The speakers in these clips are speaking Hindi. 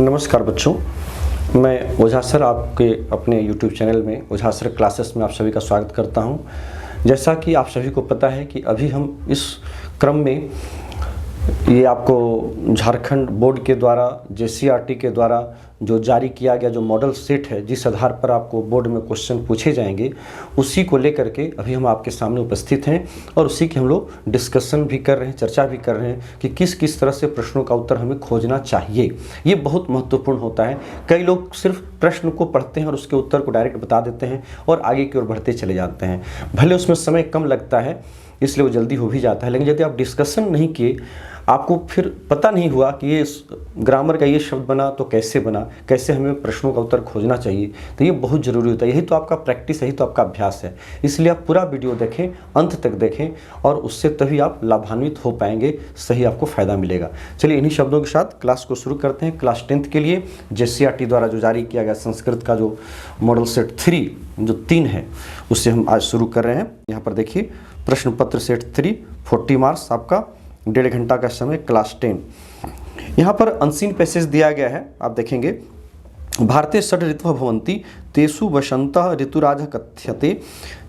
नमस्कार बच्चों, मैं ओझा सर आपके अपने YouTube चैनल में ओझा सर क्लासेस में आप सभी का स्वागत करता हूं। जैसा कि आप सभी को पता है कि अभी हम इस क्रम में ये आपको झारखंड बोर्ड के द्वारा JCERT के द्वारा जो जारी किया गया जो मॉडल सेट है, जिस आधार पर आपको बोर्ड में क्वेश्चन पूछे जाएंगे, उसी को लेकर के अभी हम आपके सामने उपस्थित हैं और उसी की हम लोग डिस्कशन भी कर रहे हैं, चर्चा भी कर रहे हैं कि किस किस तरह से प्रश्नों का उत्तर हमें खोजना चाहिए। ये बहुत महत्वपूर्ण होता है। कई लोग सिर्फ प्रश्न को पढ़ते हैं और उसके उत्तर को डायरेक्ट बता देते हैं और आगे की ओर बढ़ते चले जाते हैं। भले उसमें समय कम लगता है, इसलिए वो जल्दी हो भी जाता है, लेकिन यदि आप डिस्कशन नहीं किए, आपको फिर पता नहीं हुआ कि ये ग्रामर का ये शब्द बना तो कैसे बना, कैसे हमें प्रश्नों का उत्तर खोजना चाहिए, तो ये बहुत ज़रूरी होता है। यही तो आपका प्रैक्टिस, यही तो आपका अभ्यास है। इसलिए आप पूरा वीडियो देखें, अंत तक देखें और उससे तभी आप लाभान्वित हो पाएंगे, सही आपको फ़ायदा मिलेगा। चलिए इन्हीं शब्दों के साथ क्लास को शुरू करते हैं। क्लास 10th के लिए JCERT द्वारा जो जारी किया गया संस्कृत का जो मॉडल सेट 3 जो 3 है, उससे हम आज शुरू कर रहे हैं। यहाँ पर देखिए, प्रश्न पत्र सेट 3 40 मार्क्स, आपका 1.5 घंटा का समय, क्लास 10। यहाँ पर अनसीन पैसेज दिया गया है, आप देखेंगे। भारते षड् ऋतवः भवन्ति तेषु वसन्तः ऋतुराजः कथ्यते।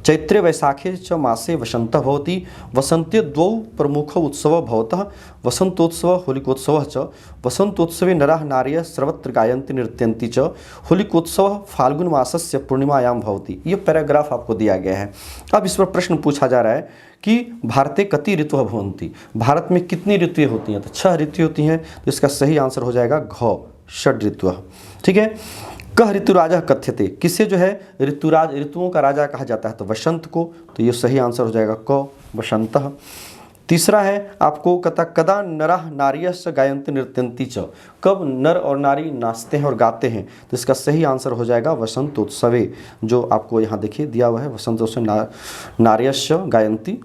चैत्रे वैशाखे च मासे वसन्तः भवति। वसन्ते द्वौ प्रमुखौ उत्सवः भवतः वसन्तोत्सवः होलिकोत्सवः च। वसन्तोत्सवे नराः नार्यः सर्वत्र गायन्ति नृत्यन्ति च। होलिकोत्सवः फाल्गुन मासस्य पूर्णिमायां भवति। ये पैराग्राफ आपको दिया गया है। अब इस पर प्रश्न पूछा जा रहा है कि भारते कति ऋतुः भवन्ति, भारत में कितनी ऋतुएं होती हैं? तो 6 ऋतुएं होती हैं। तो इसका सही आंसर हो जाएगा घ, षड् ऋतुः। ठीक है। कह ऋतुराजा कथ्यते, किसे जो है ऋतुराज, ऋतुओं का राजा कहा जाता है? तो वसंत को। तो ये सही आंसर हो जाएगा क, वसंतः। तीसरा है आपको कथा, कदा नरः नार्यश्च गायन्ति नृत्यन्ति च, कब नर और नारी नाचते हैं और गाते हैं? तो इसका सही आंसर हो जाएगा वसंतोत्सवे, जो आपको यहाँ देखिए दिया हुआ है, वसंतोत्सव नार्यश्च गायन्ति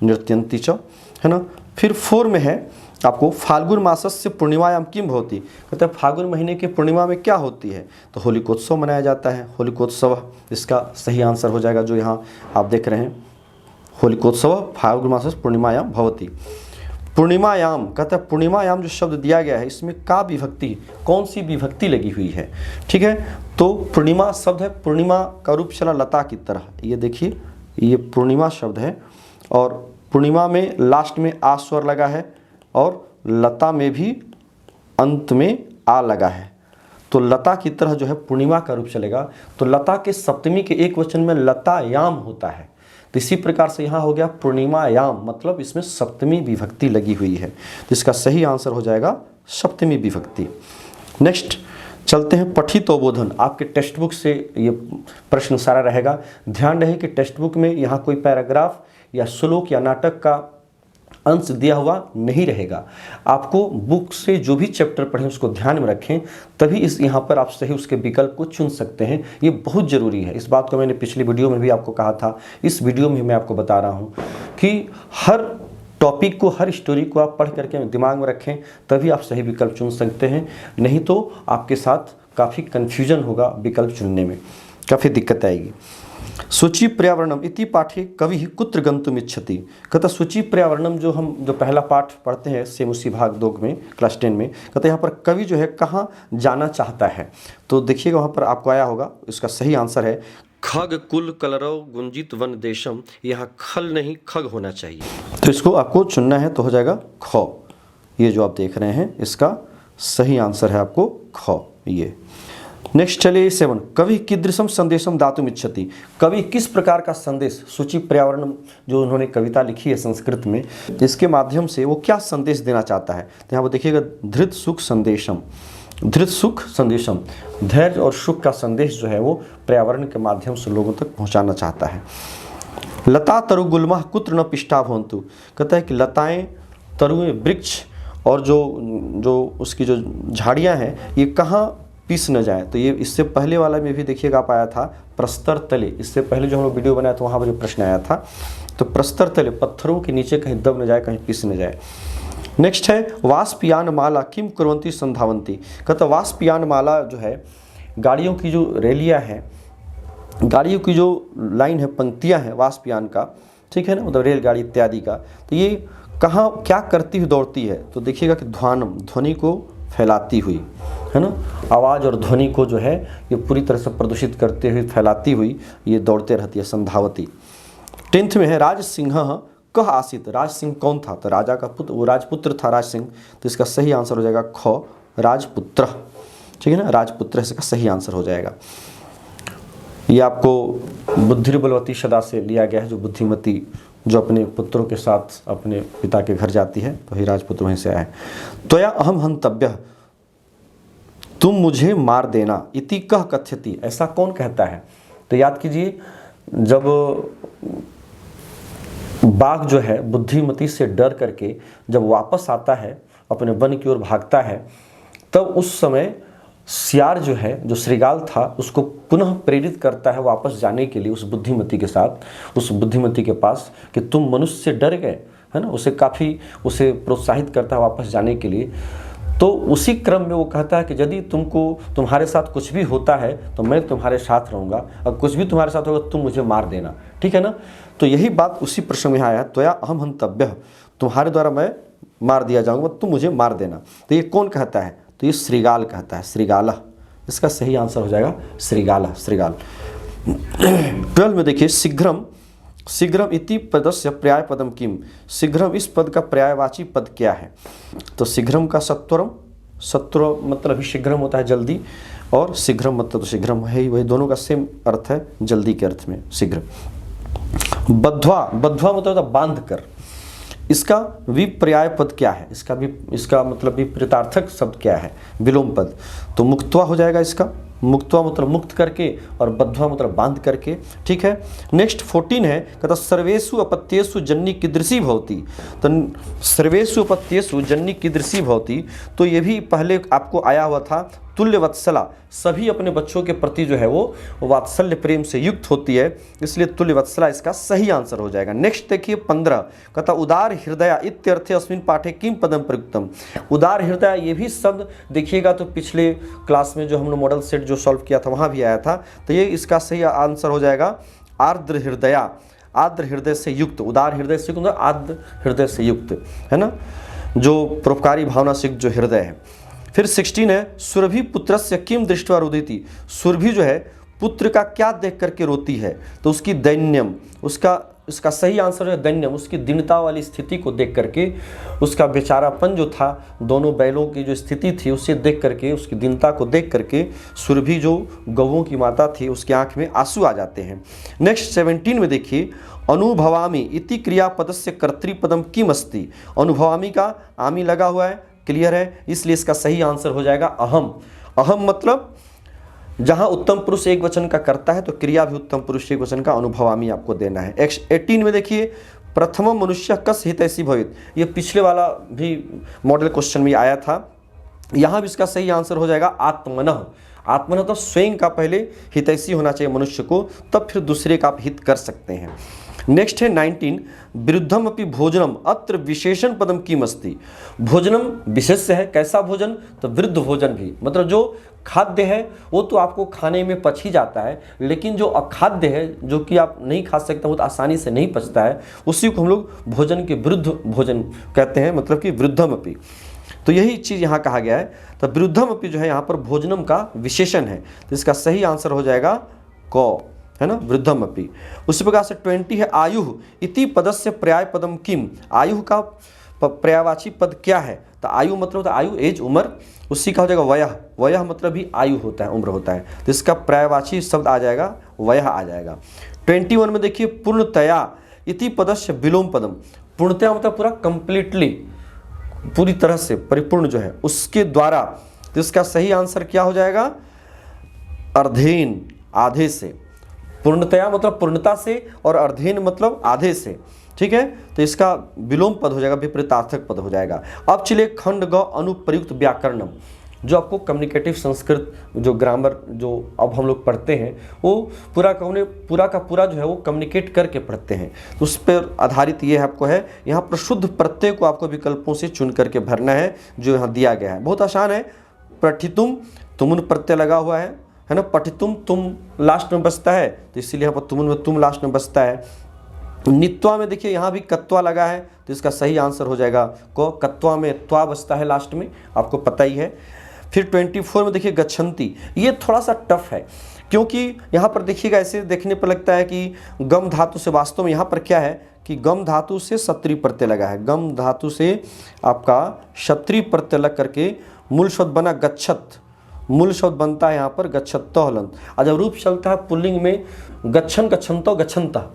नृत्यन्ति च, है ना। फिर 4 में है आपको, फाल्गुन मासस्य पूर्णिमायां किम भवति, कहते हैं फाल्गुन महीने की पूर्णिमा में क्या होती है? तो होलिकोत्सव मनाया जाता है, होलिकोत्सव। इसका सही आंसर हो जाएगा जो यहाँ आप देख रहे हैं, होलिकोत्सव फाल्गुन मासस्य पूर्णिमायां भवति। पूर्णिमायाम, कहते हैं पूर्णिमायाम जो शब्द दिया गया है, इसमें का विभक्ति, कौन सी विभक्ति लगी हुई है? ठीक है। तो पूर्णिमा शब्द है, पूर्णिमा का रूप चला लता की तरह। ये देखिए, ये पूर्णिमा शब्द है और पूर्णिमा में लास्ट में आ स्वर लगा है और लता में भी अंत में आ लगा है। तो लता की तरह जो है पूर्णिमा का रूप चलेगा। तो लता के सप्तमी के एक वचन में लतायाम होता है। तो इसी प्रकार से यहाँ हो गया पूर्णिमायाम, मतलब इसमें सप्तमी विभक्ति लगी हुई है। तो इसका सही आंसर हो जाएगा सप्तमी विभक्ति। नेक्स्ट चलते हैं, पठितोबोधन। आपके टेक्स्ट बुक से ये प्रश्न सारा रहेगा। ध्यान रहे कि टेक्स्ट बुक में यहाँ कोई पैराग्राफ या श्लोक या नाटक का अंश दिया हुआ नहीं रहेगा। आपको बुक से जो भी चैप्टर पढ़ें उसको ध्यान में रखें, तभी इस यहाँ पर आप सही उसके विकल्प को चुन सकते हैं। ये बहुत ज़रूरी है। इस बात को मैंने पिछली वीडियो में भी आपको कहा था, इस वीडियो में मैं आपको बता रहा हूँ कि हर टॉपिक को, हर स्टोरी को आप पढ़ करके दिमाग में रखें, तभी आप सही विकल्प चुन सकते हैं। नहीं तो आपके साथ काफ़ी कन्फ्यूजन होगा, विकल्प चुनने में काफ़ी दिक्कत आएगी। सूची पर्यावरणम इति पाठे कवि कुत्र गंतुम इच्छति, कहता सूची पर्यावरणम जो पहला पाठ पढ़ते हैं सेम उसी भाग 2 में, क्लास 10 में, कहता यहाँ पर कवि जो है कहाँ जाना चाहता है? तो देखिएगा वहाँ पर आपको आया होगा, इसका सही आंसर है खग कुल कलरव गुंजित वन देशम। यहाँ खल नहीं खग होना चाहिए, तो इसको आपको चुनना है। तो हो जाएगा ख। ये जो आप देख रहे हैं इसका सही आंसर है आपको ख। ये नेक्स्ट चलिए 7, कवि कीदृशम संदेशम दातुम इच्छति, कवि किस प्रकार का संदेश, सूची पर्यावरण जो उन्होंने कविता लिखी है संस्कृत में, इसके माध्यम से वो क्या संदेश देना चाहता है? तो यहाँ पर देखिएगा, धृत सुख संदेशम, धृत सुख संदेशम, धैर्य और सुख का संदेश जो है वो पर्यावरण के माध्यम से लोगों तक पहुँचाना चाहता है। लता तरु गुल्मा कुत्र न पिष्टा भवन्तु, कहता है कि लताएँ, तरुएँ, वृक्ष और जो उसकी जो झाड़ियाँ हैं ये कहाँ पीस न जाए? तो ये इससे पहले वाला में भी देखिएगा आप आया था प्रस्तर तले। इससे पहले जो हम लोग वीडियो बनाया था वहाँ पर जो प्रश्न आया था, तो प्रस्तर तले, पत्थरों के नीचे कहीं दब न जाए, कहीं पीस न जाए। नेक्स्ट है वाष्पयान माला किम कुर्वन्ति संधावन्ति, कहता वाष्पयान माला जो है गाड़ियों की जो रेलियाँ हैं, गाड़ियों की जो लाइन है, पंक्तियाँ हैं वाष्पयान का, ठीक है ना, मतलब रेलगाड़ी इत्यादि का, तो ये कहाँ क्या करती हुई दौड़ती है? तो देखिएगा कि ध्वानम, ध्वनि को फैलाती हुई, है ना, आवाज़ और ध्वनि को जो है ये पूरी तरह से प्रदूषित करते हुए फैलाती हुई ये दौड़ते रहती है संधावती। 10th में है राज सिंह कह आसित। राज सिंह कौन था? तो राजा का पुत्र, वो राजपुत्र था राज सिंह। तो इसका सही आंसर हो जाएगा ख, राजपुत्र। ठीक है ना, राजपुत्र इसका सही आंसर हो जाएगा। ये आपको बुद्धि बलवती सदा से लिया गया है, जो बुद्धिमती जो अपने पुत्रों के साथ अपने पिता के घर जाती है, तो ही राजपुत्र वहीं से आया है। त्वया अहम हंतव्य, तुम मुझे मार देना। इति कह कथ्यति, ऐसा कौन कहता है? तो याद कीजिए, जब बाघ जो है बुद्धिमती से डर करके जब वापस आता है, अपने वन की ओर भागता है, तब उस समय सियार जो है, जो श्रीगाल था, उसको पुनः प्रेरित करता है वापस जाने के लिए उस बुद्धिमती के साथ, उस बुद्धिमती के पास, कि तुम मनुष्य से डर गए, है ना। उसे प्रोत्साहित करता है वापस जाने के लिए। तो उसी क्रम में वो कहता है कि यदि तुम्हारे साथ कुछ भी होता है तो मैं तुम्हारे साथ रहूँगा, और कुछ भी तुम्हारे साथ होगा तुम मुझे मार देना। ठीक है ना। तो यही बात उसी प्रश्न में आया है, त्वया अहम हंतव्य, तुम्हारे द्वारा मैं मार दिया जाऊँगा, तुम मुझे मार देना। तो ये कौन कहता है? तो ये श्रीगाल कहता है, श्रीगाल। इसका सही आंसर हो जाएगा श्रीगाल, श्रीगाल। 12 में देखिए, शीघ्रम, शीघ्रम इति पदस्य पर्याय पदम किम। शीघ्रम इस पद का पर्यायवाची पद क्या है? तो शीघ्रम का सत्वरम, सत्वर मतलब ही शीघ्रम होता है जल्दी, और शीघ्रम मतलब तो शीघ्रम है ही, वही दोनों का सेम अर्थ है, जल्दी के अर्थ में शीघ्र। बद्ध्वा, बद्ध्वा मतलब होता बांध कर। इसका विपर्याय पद क्या है? इसका मतलब विपरीतार्थक शब्द क्या है? विलोम पद। तो मुक्त्वा हो जाएगा इसका। मुक्त्वा मतलब मुक्त करके, और बद्ध्वा मतलब बांध करके। ठीक है। नेक्स्ट 14 है, कहता सर्वेषु अपत्येषु जन्नी कीदृशी भवति। तो सर्वेषु अपत्येषु जन्नी कीदृशी भवति, तो ये भी पहले आपको आया हुआ था। तुल्य वत्सला, सभी अपने बच्चों के प्रति जो है वो वात्सल्य प्रेम से युक्त होती है, इसलिए तुल्य वत्सला इसका सही आंसर हो जाएगा। नेक्स्ट देखिए 15, कहता उदार हृदया इत्यर्थे अस्मिन् पाठे किम पदम प्रयुक्तम। उदार हृदय, ये भी शब्द देखिएगा तो पिछले क्लास में जो हमने मॉडल सेट जो सॉल्व किया था वहाँ भी आया था। तो ये इसका सही आंसर हो जाएगा आर्द्र हृदया, आर्द्र हृदय से युक्त। उदार हृदय से युक्त, आर्द्र हृदय से युक्त, है ना, जो परोपकारी भावना से जो हृदय है। फिर 16 है, सुरभि पुत्रस्य किम दृष्ट्वा रोदिति। सुरभि जो है पुत्र का क्या देख करके रोती है? तो उसकी दैन्यम, उसका सही आंसर है दैन्यम, उसकी दीनता वाली स्थिति को देख करके, उसका बेचारापन जो था, दोनों बैलों की जो स्थिति थी उसे देख करके, उसकी दीनता को देख करके सुरभि जो गौओं की माता थी उसकी आंख में आंसू आ जाते हैं। नेक्स्ट 17 में देखिए, अनुभवामि इति क्रियापदस्य कर्तृपदम किम अस्ति। अनुभवामि का आमी लगा हुआ है, क्लियर है, इसलिए इसका सही आंसर हो जाएगा अहम। अहम मतलब जहां उत्तम पुरुष एक वचन का करता है तो क्रिया भी उत्तम पुरुष एक वचन का अनुभवामी आपको देना है। 18 में देखिए, प्रथम मनुष्य कस हितैषी भवेत्। ये पिछले वाला भी मॉडल क्वेश्चन में आया था, यहाँ भी इसका सही आंसर हो जाएगा आत्मनः। आत्मनः तो स्वयं का पहले हितैषी होना चाहिए मनुष्य को, तब फिर दूसरे का आप हित कर सकते हैं। नेक्स्ट है 19, विरुद्धम अपि भोजनम अत्र विशेषण पदम किम अस्ति। भोजनम विशेष है, कैसा भोजन? तो वृद्ध भोजन भी, मतलब जो खाद्य है वो तो आपको खाने में पच ही जाता है, लेकिन जो अखाद्य है, जो कि आप नहीं खा सकते, वो तो आसानी से नहीं पचता है, उसी को हम लोग भोजन के विरुद्ध भोजन कहते हैं, मतलब कि विरुद्धम अपि। तो यही चीज़ यहाँ कहा गया है। तो विरुद्धम अपि जो है यहाँ पर भोजनम का विशेषण है, तो इसका सही आंसर हो जाएगा क, है ना, वृद्धम अपि। उसी प्रकार से 20 है, आयु इति पदस्य पर्याय पदम किम। आयु का पर्यायवाची पद क्या है? तो आयु मतलब होता है आयु, एज, उम्र, उसी का हो जाएगा वयः। वयः मतलब भी आयु होता है, उम्र होता है, तो इसका पर्यायवाची शब्द आ जाएगा वयः आ जाएगा। 21 में देखिए, पूर्णतया इति पदस्य विलोम पदम। पूर्णतया मतलब पूरा कंप्लीटली, पूरी तरह से परिपूर्ण जो है उसके द्वारा, तो इसका सही आंसर क्या हो जाएगा? अर्धेन, आधे से। पूर्णतया मतलब पूर्णता से, और अर्धेन मतलब आधे से। ठीक है, तो इसका विलोम पद हो जाएगा, विपरीतार्थक पद हो जाएगा। अब चलिए खंड ग अनुप्रयुक्त व्याकरणम, जो आपको कम्युनिकेटिव संस्कृत जो ग्रामर जो अब हम लोग पढ़ते हैं, वो पूरा का पूरा जो है वो कम्युनिकेट करके पढ़ते हैं, तो उस पर आधारित ये आपको है। यहाँ पर शुद्ध प्रत्यय को आपको विकल्पों से चुन करके भरना है, जो यहाँ दिया गया है। बहुत आसान है। पठितुम, तुमुन प्रत्यय लगा हुआ है ना, पठितुम तुम लास्ट में बसता है, तो इसीलिए यहाँ पर तुमुन में तुम लास्ट में बसता है। नित्वा में देखिए यहाँ भी कत्वा लगा है, तो इसका सही आंसर हो जाएगा को। कत्वा में त्वा बसता है लास्ट में, आपको पता ही है। फिर 24 में देखिए गच्छन्ति, ये थोड़ा सा टफ है क्योंकि यहाँ पर देखिएगा ऐसे देखने पर लगता है कि गम धातु से, वास्तव में यहाँ पर क्या है कि गम धातु से क्षत्रिय प्रत्यय लगा है, गम धातु से आपका क्षत्रिय प्रत्यय लग करके मूल शब्द बना गच्छत, मूल शब्द बनता है यहाँ पर गच्छत्तो हलंत। और जब रूप चलता है पुल्लिंग में गच्छन गच्छन्तो गच्छन्ता,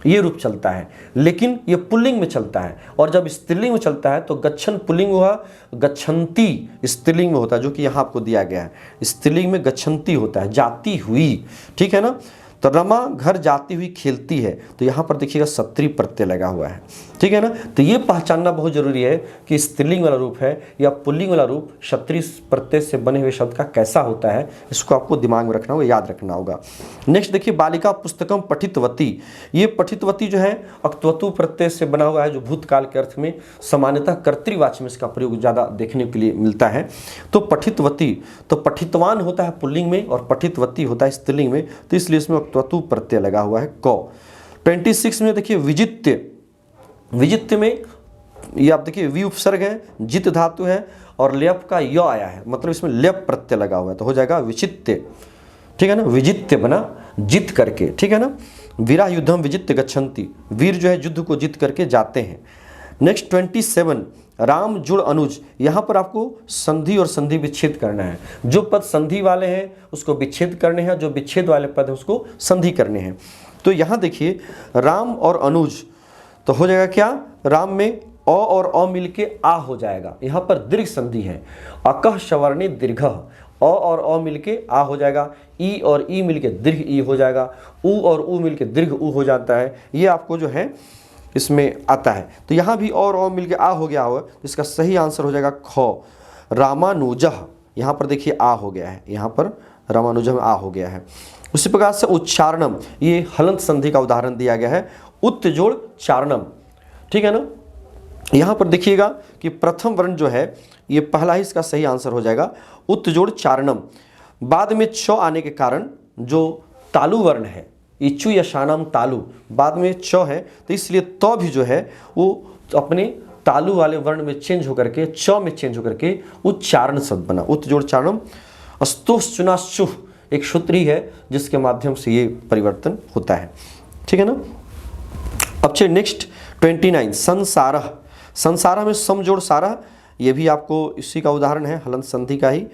ये रूप चलता है, लेकिन ये पुल्लिंग में चलता है। और जब स्त्रीलिंग में चलता है तो गच्छन पुल्लिंग हुआ, गच्छन्ति स्त्रीलिंग में होता है, जो कि यहाँ आपको दिया गया है। स्त्रीलिंग में गच्छन्ति होता है, जाती हुई, ठीक है ना। तो रमा घर जाती हुई खेलती है, तो यहाँ पर देखिएगा क्षत्रिय प्रत्यय लगा हुआ है, ठीक है ना। तो ये पहचानना बहुत जरूरी है कि स्त्रीलिंग वाला रूप है या पुल्लिंग वाला रूप क्षत्रिय प्रत्यय से बने हुए शब्द का कैसा होता है, इसको आपको दिमाग में रखना होगा, याद रखना होगा। नेक्स्ट देखिए बालिका पुस्तकम पठितवती, ये पठितवती जो है अक्तवतु प्रत्यय से बना हुआ है, जो भूतकाल के अर्थ में सामान्यतः कर्तृवाची में इसका प्रयोग ज़्यादा देखने के लिए मिलता है। तो पठितवती, तो पठितवान होता है पुल्लिंग में और पठितवती होता है स्त्रीलिंग में, तो इसलिए इसमें अक्तवतु प्रत्यय लगा हुआ है क। 26 में देखिए विजित्य, विजित्य में ये आप देखिए वि उपसर्ग है, जित धातु है और लेप का य आया है, मतलब इसमें लेप प्रत्यय लगा हुआ है, तो हो जाएगा विचित्य, ठीक है ना। विजित्य बना जीत करके, ठीक है ना। वीरा युद्धम विजित्य गच्छन्ति, वीर जो है युद्ध को जीत करके जाते हैं। नेक्स्ट 27 राम जुड़ अनुज, यहाँ पर आपको संधि और संधि विच्छेद करना है। जो पद संधि वाले हैं उसको विच्छेद करने हैं, जो विच्छेद वाले पद है उसको संधि करने हैं। तो यहाँ देखिए राम और अनुज, तो हो जाएगा क्या, राम में अ और अ मिलके आ हो जाएगा, यहाँ पर दीर्घ संधि है, अकह सवर्णे दीर्घ, अ और अ मिलके आ हो जाएगा, ई और ई मिलके दीर्घ ई हो जाएगा, उ और उ मिलके दीर्घ उ हो जाता है, ये आपको जो है इसमें आता है। तो यहाँ भी और मिलके आ हो गया होगा, तो इसका सही आंसर हो जाएगा ख। रामानुजह, यहाँ पर देखिए आ हो गया है, यहाँ पर रामानुजह में आ हो गया है। उसी प्रकार से उच्चारणम, ये हलंत संधि का उदाहरण दिया गया है, उत्त जोड़ चारणम, ठीक है ना। यहाँ पर देखिएगा कि प्रथम वर्ण जो है ये पहला ही इसका सही आंसर हो जाएगा, उत्त जोड़ चारणम। बाद में च आने के कारण जो तालु वर्ण है, इच्छु यशानाम तालु, बाद में च है, तो इसलिए त भी जो है वो अपने तालु वाले वर्ण में चेंज होकर के च में चेंज होकर के उच्चारण शब्द बना, उत्त जोड़ चारणम। अस्तुश्चुनाश्चुह एक सूत्र ही है जिसके माध्यम से ये परिवर्तन होता है, ठीक है ना। अब चलिए नेक्स्ट 29 संसारह, संसारह में सम जोड़ सारह, ये भी आपको इसी का उदाहरण है, हलंत संधि का ही।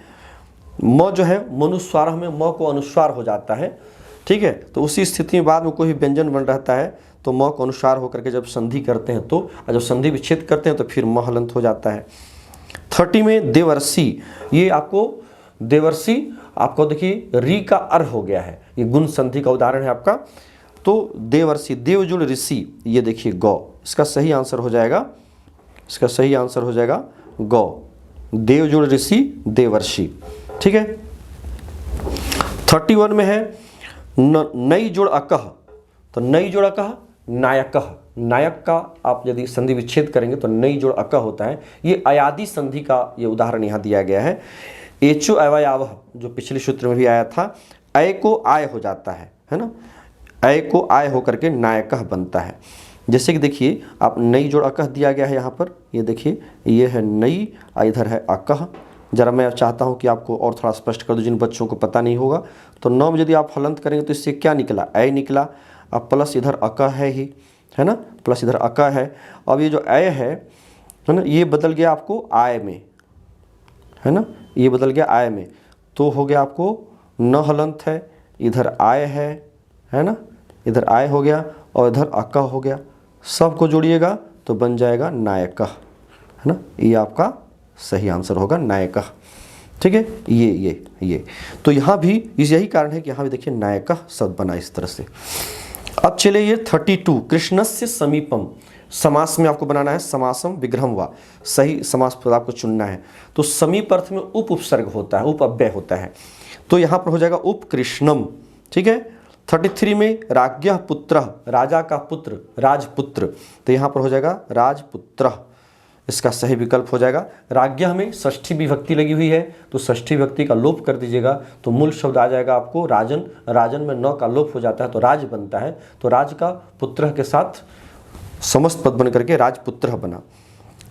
म जो है मनुस्वारह में म को अनुस्वार हो जाता है, ठीक है। तो उसी स्थिति में बाद में कोई व्यंजन बन रहता है तो म को अनुसार होकर के जब संधि करते हैं तो, जब संधि विच्छेद करते हैं तो फिर म हलंत हो जाता है। 30 में देवर्षि, ये आपको देवर्षि आपको देखिए री का अर हो गया है, ये गुण संधि का उदाहरण है आपका। तो देवर्षि, देवजुड़ ऋषि, ये देखिए गौ, इसका सही आंसर हो जाएगा, इसका सही आंसर हो जाएगा गौ, देवजुड़ ऋषि देवर्षि, ठीक है। 31 में है नई जोड़ अकह, तो नई जोड़ अकह नायकह, नायक का आप यदि संधि विच्छेद करेंगे तो नई जोड़ अकह होता है, ये अयादि संधि का ये उदाहरण यहाँ दिया गया है। एचो अवयावह, जो पिछले सूत्र में भी आया था, अय को आय हो जाता है ना, अय को आय होकर के नायकह बनता है। जैसे कि देखिए आप नई जोड़ अकह दिया गया है यहाँ पर, ये देखिए ये है नई, इधर है अकह। जरा मैं चाहता हूँ कि आपको और थोड़ा स्पष्ट कर दूँ जिन बच्चों को पता नहीं होगा। तो 9 में यदि आप हलंत करेंगे तो इससे क्या निकला, अय निकला, अब प्लस इधर अकह है ही, है ना, प्लस इधर अकह है। अब ये जो अय है ना, ये बदल गया आपको आय में, है ना, ये बदल गया आय में, तो हो गया आपको न हलंत है, इधर आय है ना, इधर आय हो गया और इधर अकह हो गया, सबको जोड़िएगा तो बन जाएगा नायकह, है ना, ये आपका सही आंसर होगा नायकह, ठीक है। ये तो यहाँ भी यही कारण है कि यहाँ भी देखिए नायकह शब्द बना इस तरह से। अब चलिए ये 32 कृष्णस्य समीपम, समास में आपको बनाना है, समासम विग्रहम वा, सही समास पद आपको चुनना है। तो समीप अर्थ में उप उपसर्ग होता है, उप अव्यय होता है, तो यहाँ पर हो जाएगा उप कृष्णम, ठीक है। 33 में राज्ञः पुत्र, राजा का पुत्र, राजपुत्र, तो यहाँ पर हो जाएगा राजपुत्र, इसका सही विकल्प हो जाएगा। राज्ञः में षष्ठी विभक्ति लगी हुई है तो षष्ठी विभक्ति का लोप कर दीजिएगा तो मूल शब्द आ जाएगा आपको राजन, राजन में न का लोप हो जाता है तो राज बनता है, तो राज का पुत्र के साथ समस्त पद बन करके राजपुत्र बना।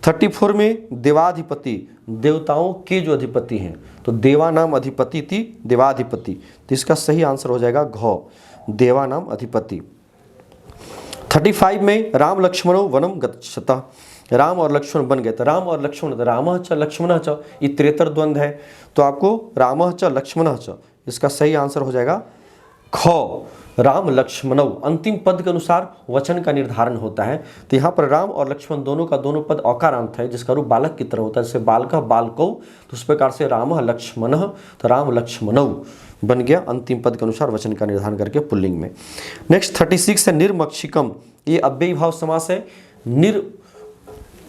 34 में देवाधिपति, देवताओं के जो अधिपति हैं, तो देवा नाम अधिपति थी, देवाधिपति, तो इसका सही आंसर हो जाएगा घ, देवा नाम अधिपति। 35 में राम लक्ष्मणो वनम गच्छतः, राम और लक्ष्मण बन गए, तो राम और लक्ष्मण, रामः च लक्ष्मणः च, ये त्रेतर द्वंद्व है, तो आपको रामः च लक्ष्मणः च, इसका सही आंसर हो जाएगा ख, राम लक्ष्मणौ। अंतिम पद के अनुसार वचन का निर्धारण होता है, तो यहाँ पर राम और लक्ष्मण दोनों का दोनों पद औकारांत है, जिसका रूप बालक की तरह होता है, जैसे बालकः बालकौ, तो उस प्रकार से रामः लक्ष्मणः, तो राम लक्ष्मणौ बन गया, अंतिम पद के अनुसार वचन का निर्धारण करके पुल्लिंग में। नेक्स्ट 36 है निर्मक्षिकम, ये अव्ययी भाव समास है। निर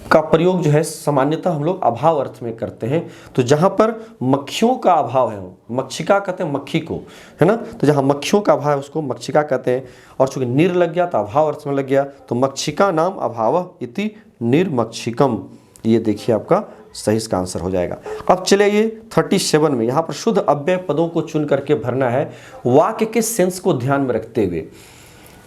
का प्रयोग जो है सामान्यतः हम लोग अभाव अर्थ में करते हैं, तो जहाँ पर मक्खियों का अभाव है, मक्षिका कहते हैं मक्खी को, है ना, तो जहाँ मक्खियों का अभाव है उसको मक्षिका कहते हैं, और चूंकि निर लग गया तो अभाव अर्थ में लग गया, तो मक्षिका नाम अभाव इति निर्मक्षिकम, ये देखिए आपका सही इसका आंसर हो जाएगा। अब चले ये 37 में, यहाँ पर शुद्ध अव्यय पदों को चुन करके भरना है, वाक्य के सेंस को ध्यान में रखते हुए।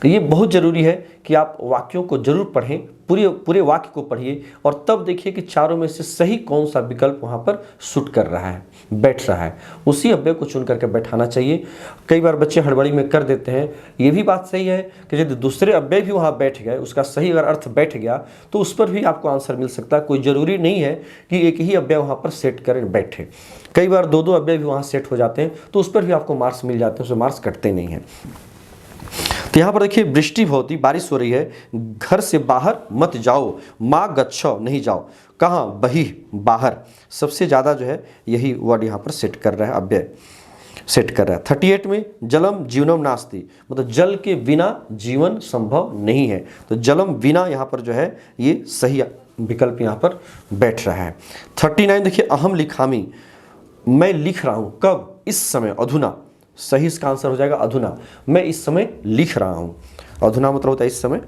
ये बहुत ज़रूरी है कि आप वाक्यों को जरूर पढ़ें, पूरे वाक्य को पढ़िए, और तब देखिए कि चारों में से सही कौन सा विकल्प वहाँ पर सूट कर रहा है, बैठ रहा है, उसी अव्यय को चुन करके बैठाना चाहिए। कई बार बच्चे हड़बड़ी में कर देते हैं। ये भी बात सही है कि यदि दूसरे अव्यय भी वहाँ बैठ गए, उसका सही अगर अर्थ बैठ गया, तो उस पर भी आपको आंसर मिल सकता है। कोई ज़रूरी नहीं है कि एक ही अव्यय वहाँ पर सेट करें बैठे, कई बार दो अव्यय भी वहाँ सेट हो जाते हैं, तो उस पर भी आपको मार्क्स मिल जाते हैं, उसमें मार्क्स कटते नहीं हैं। तो यहाँ पर देखिए वृष्टि भवती, बारिश हो रही है, घर से बाहर मत जाओ, माँ गच्छो, नहीं जाओ, कहाँ, बहिः, बाहर, सबसे ज़्यादा जो है यही वर्ड यहाँ पर सेट कर रहा है, अव्यय सेट कर रहा है। 38 में जलम जीवनम नास्ति, मतलब जल के बिना जीवन संभव नहीं है, तो जलम बिना यहाँ पर जो है ये सही विकल्प यहाँ पर बैठ रहा है। 39 देखिए अहम लिखामी, मैं लिख रहा हूँ, कब, इस समय, अधुना, सही इसका आंसर हो जाएगा अधुना, मैं इस समय लिख रहा हूँ, अधुना मतलब होता है इस समय।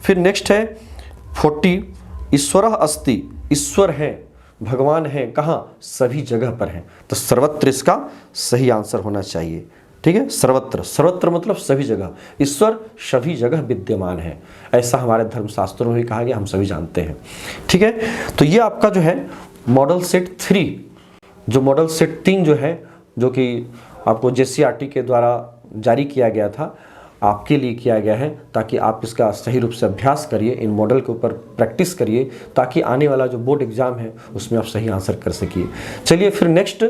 फिर नेक्स्ट है 40 ईश्वरः अस्ति, ईश्वर है, भगवान है, कहाँ, सभी जगह पर है, तो सर्वत्र इसका सही आंसर होना चाहिए। ठीक है, सर्वत्र, सर्वत्र मतलब सभी जगह, ईश्वर सभी जगह विद्यमान है, ऐसा हमारे धर्मशास्त्रों में भी कहा गया, हम सभी जानते हैं। ठीक है, तो ये आपका जो है मॉडल सेट 3, जो मॉडल सेट 3 जो है, जो कि आपको JCRT के द्वारा जारी किया गया था, आपके लिए किया गया है, ताकि आप इसका सही रूप से अभ्यास करिए, इन मॉडल के ऊपर प्रैक्टिस करिए, ताकि आने वाला जो बोर्ड एग्ज़ाम है उसमें आप सही आंसर कर सकिए। चलिए फिर नेक्स्ट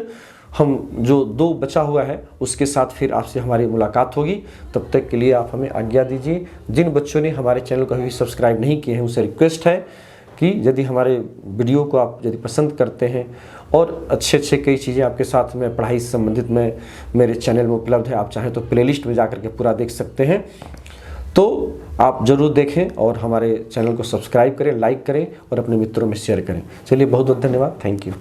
हम जो 2 बचा हुआ है उसके साथ फिर आपसे हमारी मुलाकात होगी, तब तक के लिए आप हमें आज्ञा दीजिए। जिन बच्चों ने हमारे चैनल को अभी सब्सक्राइब नहीं किए हैं, उनसे रिक्वेस्ट है कि यदि हमारे वीडियो को आप यदि पसंद करते हैं, और अच्छे कई चीज़ें आपके साथ में पढ़ाई से संबंधित में मेरे चैनल में उपलब्ध है, आप चाहें तो प्लेलिस्ट में जाकर के पूरा देख सकते हैं, तो आप ज़रूर देखें और हमारे चैनल को सब्सक्राइब करें, लाइक करें और अपने मित्रों में शेयर करें। चलिए बहुत बहुत धन्यवाद, थैंक यू।